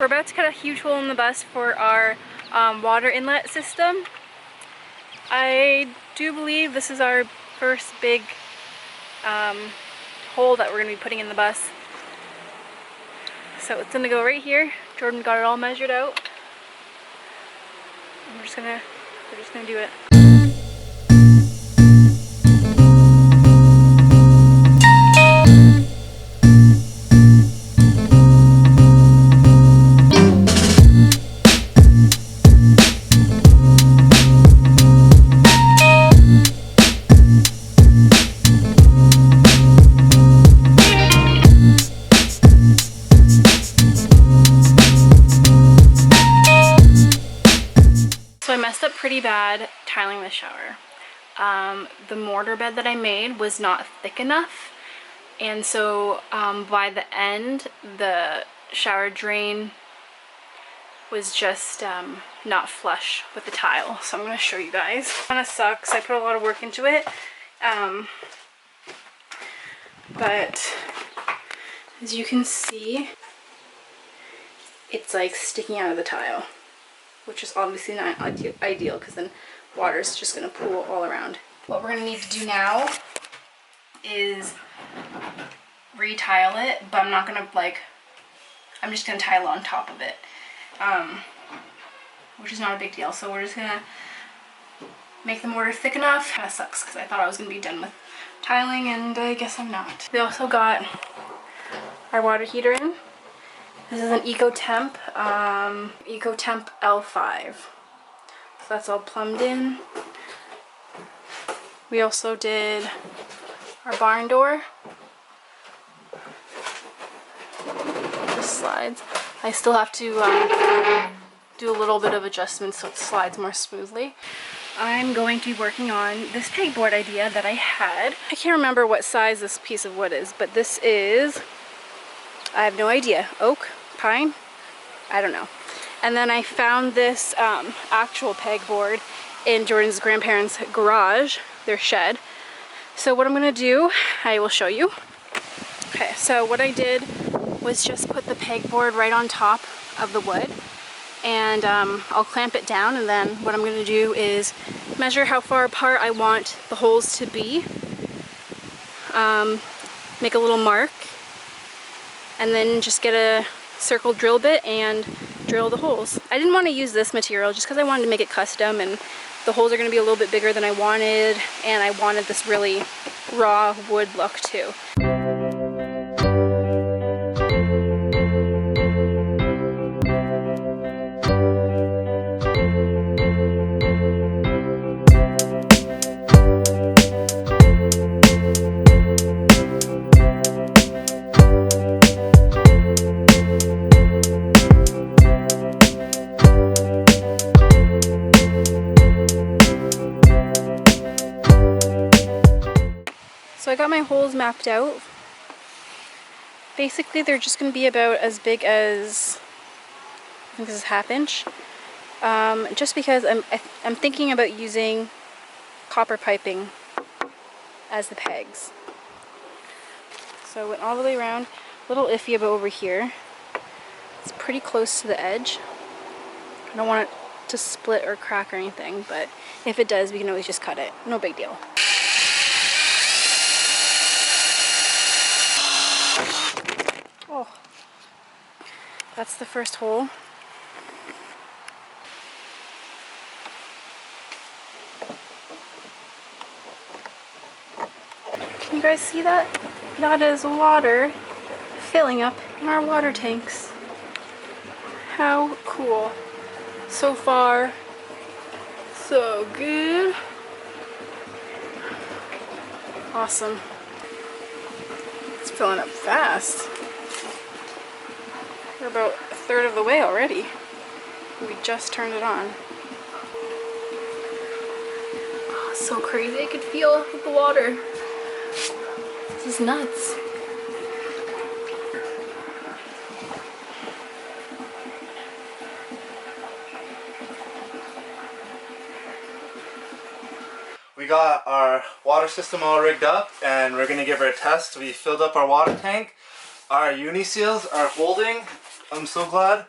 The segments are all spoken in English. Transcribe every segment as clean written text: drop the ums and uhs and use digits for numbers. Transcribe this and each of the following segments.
We're about to cut a huge hole in the bus for our water inlet system. I do believe this is our first big hole that we're going to be putting in the bus. So it's going to go right here. Jordan got it all measured out. And we're just gonna do it. So I messed up pretty bad tiling the shower. The mortar bed that I made was not thick enough, and so by the end the shower drain was just not flush with the tile. So I'm going to show you guys. Kind of sucks. I put a lot of work into it, but as you can see, it's like sticking out of the tile, which is obviously not ideal because then water is just going to pool all around. What we're going to need to do now is re-tile it, but I'm not going to I'm just going to tile on top of it, which is not a big deal. So we're just going to make the mortar thick enough. Kind of sucks because I thought I was going to be done with tiling, and I guess I'm not. We also got our water heater in. This is an TEMP L5. So that's all plumbed in. We also did our barn door. Just slides. I still have to do a little bit of adjustments so it slides more smoothly. I'm going to be working on this pegboard idea that I had. I can't remember what size this piece of wood is, but this is, I have no idea, oak? Pine? I don't know. And then I found this actual pegboard in Jordan's grandparents' garage, their shed. So what I'm going to do, I will show you. Okay, so what I did was just put the pegboard right on top of the wood, and I'll clamp it down, and then what I'm going to do is measure how far apart I want the holes to be, make a little mark, and then just get a circle drill bit and drill the holes. I didn't want to use this material just because I wanted to make it custom, and the holes are going to be a little bit bigger than I wanted, and I wanted this really raw wood look too. So I got my holes mapped out. Basically they're just going to be about as big as, I think this is 1/2 inch. Just because I'm thinking about using copper piping as the pegs. So I went all the way around. A little iffy about over here. It's pretty close to the edge. I don't want it to split or crack or anything, but if it does, we can always just cut it. No big deal. Oh, that's the first hole. Can you guys see that? That is water filling up in our water tanks. How cool. So far, so good. Awesome. It's filling up fast. We're about 1/3 of the way already. We just turned it on. Oh, so crazy. I could feel the water. This is nuts. We got our water system all rigged up, and we're going to give it a test. We filled up our water tank. Our UNISEALs are holding. I'm so glad.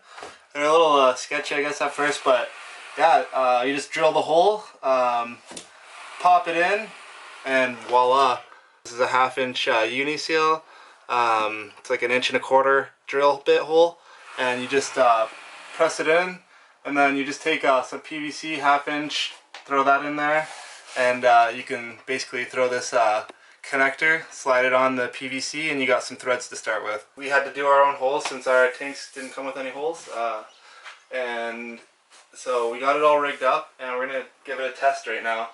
They're a little sketchy, I guess, at first, but yeah, you just drill the hole, pop it in, and voila. This is a 1/2-inch UNISEAL. It's like an 1.25" drill bit hole, and you just press it in, and then you just take some PVC 1/2-inch, throw that in there, and you can basically throw this connector, slide it on the PVC, and you got some threads to start with. We had to do our own holes since our tanks didn't come with any holes, and so we got it all rigged up, and we're gonna give it a test right now.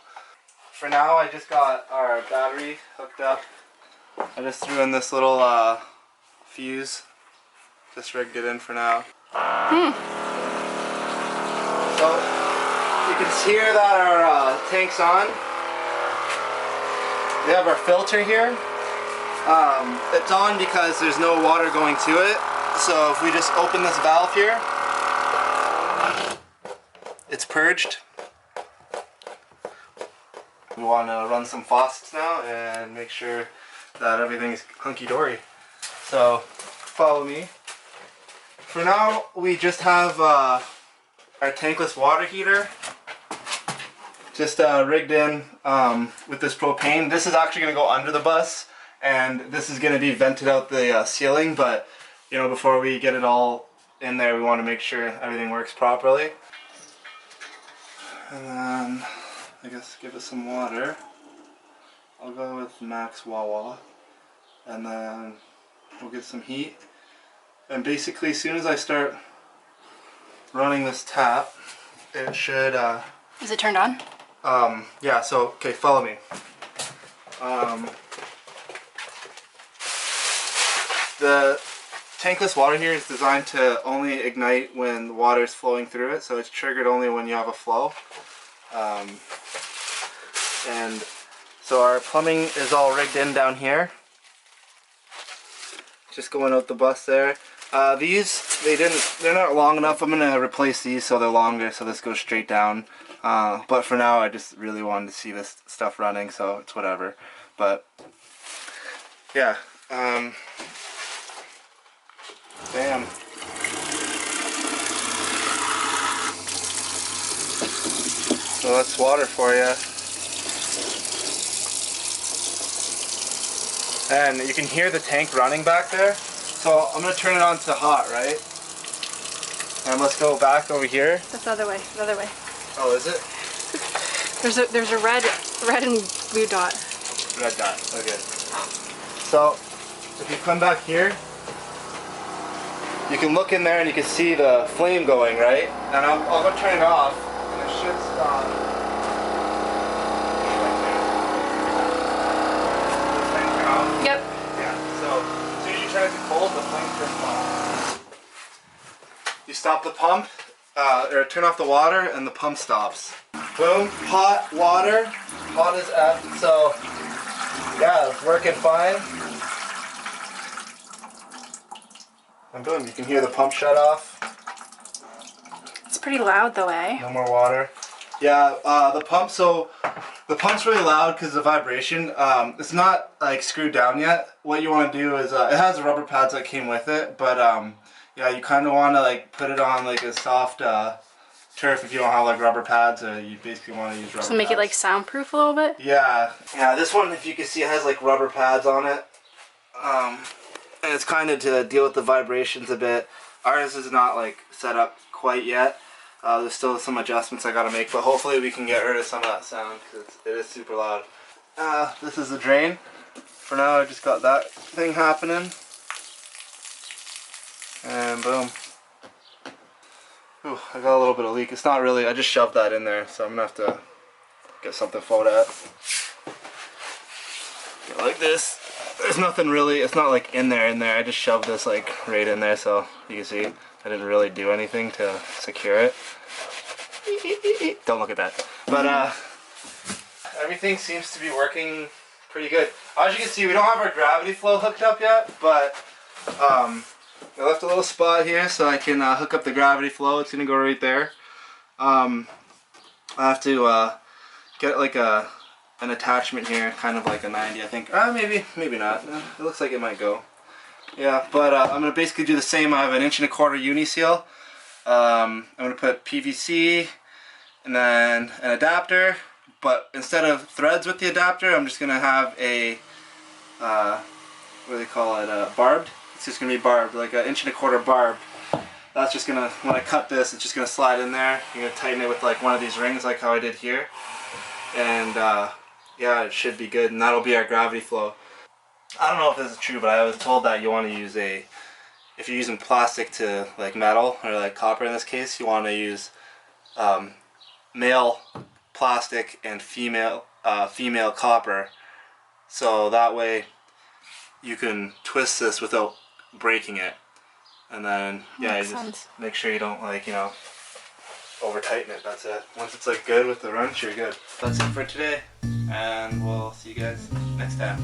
For now, I just got our battery hooked up. I just threw in this little fuse, just rigged it in for now. So you can hear that our tank's on. We have our filter here. It's on because there's no water going to it. So if we just open this valve here, it's purged. We want to run some faucets now and make sure that everything's hunky-dory. So follow me. For now, we just have our tankless water heater just rigged in with this propane. This is actually going to go under the bus, and this is going to be vented out the ceiling, but you know, before we get it all in there, we want to make sure everything works properly. And then I guess give it some water. I'll go with max Wawa, and then we'll get some heat. And basically, as soon as I start running this tap, it should Is it turned on? Yeah, so okay, follow me. The tankless water here is designed to only ignite when the water is flowing through it, so it's triggered only when you have a flow. And so our plumbing is all rigged in down here. Just going out the bus there. These, they're not long enough. I'm gonna replace these so they're longer, so this goes straight down. But for now, I just really wanted to see this stuff running, so it's whatever. But yeah, damn. So that's water for you. And you can hear the tank running back there. So I'm gonna turn it on to hot, right? And let's go back over here. That's the other way. The other way. Oh, is it? There's a red and blue dot. Red dot. Okay. So if you come back here, you can look in there and you can see the flame going, right? And I'll go turn it off, and it should stop. Yep. Yeah, so as soon as you turn it to cold, the flame turns off. You stop the pump, or turn off the water, and the pump stops. Boom, hot water, hot as F, so yeah, it's working fine. And boom, you can hear the pump shut off. It's pretty loud though, eh? No more water. Yeah, the pump's really loud because of the vibration. It's not like screwed down yet. What you want to do is, it has the rubber pads that came with it, but yeah, you kind of want to like put it on like a soft turf if you don't have like rubber pads, or you basically want to use rubber pads. So make it like soundproof a little bit? Yeah. Yeah, this one, if you can see, it has like rubber pads on it. And it's kind of to deal with the vibrations a bit. Ours is not like set up quite yet. There's still some adjustments I gotta make, but hopefully we can get rid of some of that sound because it is super loud. This is the drain. For now, I just got that thing happening. And boom. Ooh, I got a little bit of leak. It's not really, I just shoved that in there, so I'm gonna have to get something folded at. Like this. There's nothing really, it's not like in there. I just shoved this like right in there, so you can see I didn't really do anything to secure it. Don't look at that. But everything seems to be working pretty good. As you can see, we don't have our gravity flow hooked up yet, but I left a little spot here so I can hook up the gravity flow. It's gonna go right there. I have to get like an attachment here, kind of like a 90, I think. Maybe not. It looks like it might go. Yeah, but I'm gonna basically do the same. I have an 1.25" UNISEAL. I'm going to put PVC and then an adapter, but instead of threads with the adapter, I'm just going to have a, what do they call it, barbed. It's just going to be barbed, like 1.25 inch barb. That's just going to, when I cut this, it's just going to slide in there. You're going to tighten it with like one of these rings like how I did here. And yeah, it should be good, and that'll be our gravity flow. I don't know if this is true, but I was told that you want to use if you're using plastic to like metal, or like copper in this case, you want to use male plastic and female copper. So that way you can twist this without breaking it. And then, yeah, you just make sure you don't, like, you know, over tighten it. That's it. Once it's like good with the wrench, you're good. That's it for today, and we'll see you guys next time.